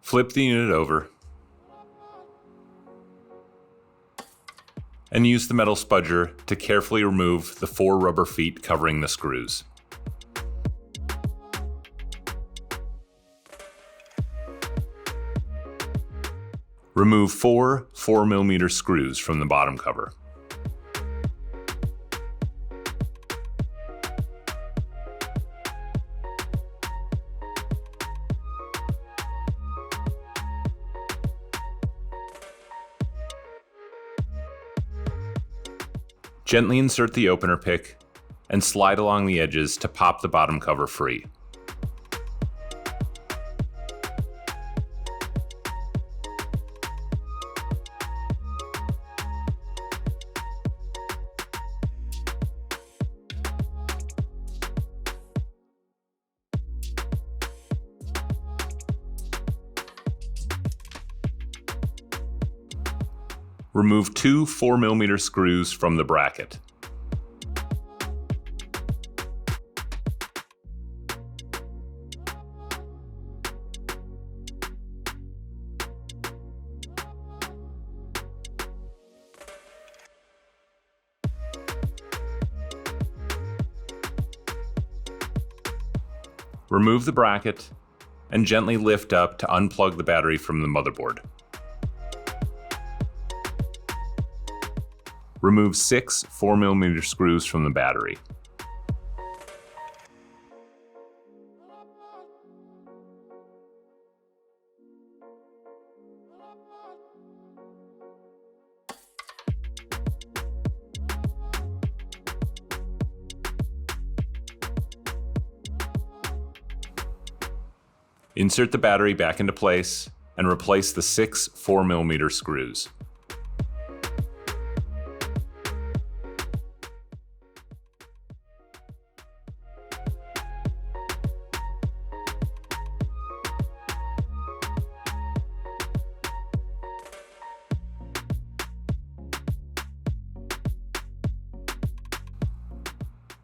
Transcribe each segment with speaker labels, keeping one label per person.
Speaker 1: Flip the unit over and use the metal spudger to carefully remove the 4 rubber feet covering the screws. Remove 4 4mm screws from the bottom cover. Gently insert the opener pick and slide along the edges to pop the bottom cover free. Remove 2 4mm screws from the bracket. Remove the bracket and gently lift up to unplug the battery from the motherboard. Remove 6 4mm screws from the battery. Insert the battery back into place and replace the 6 4mm screws.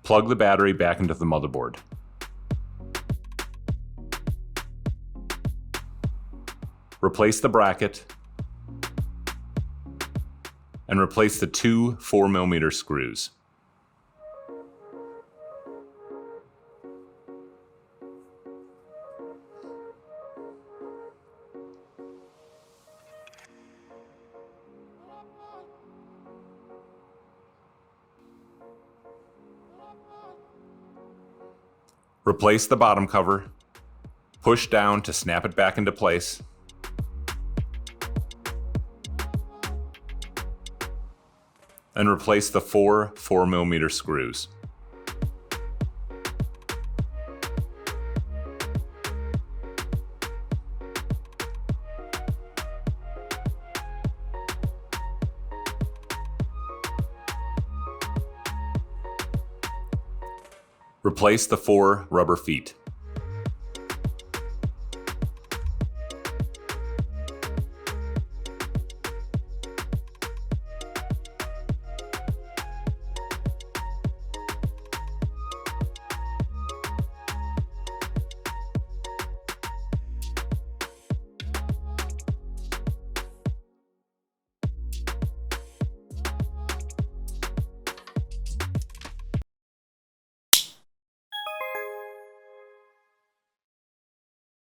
Speaker 1: Plug the battery back into the motherboard. Replace the bracket and replace the 2 4mm screws. Replace the bottom cover, push down to snap it back into place, and replace the 4 4mm screws. Replace the 4 rubber feet.